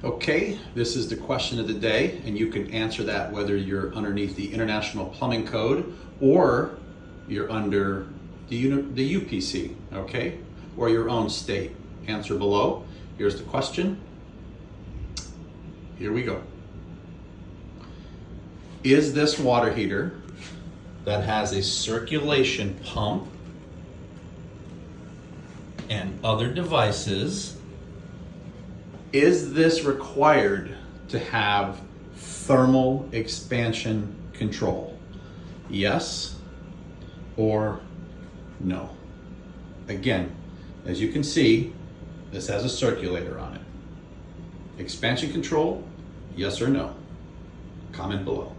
Okay, this is the question of the day, and you can answer that whether you're underneath the International Plumbing Code or you're under the UPC, okay? Or your own state. Answer below. Here's the question. Here we go. Is this water heater that has a circulation pump and other devices, is this required to have thermal expansion control? Yes or no? Again, as you can see, this has a circulator on it. Expansion control, yes or no? Comment below.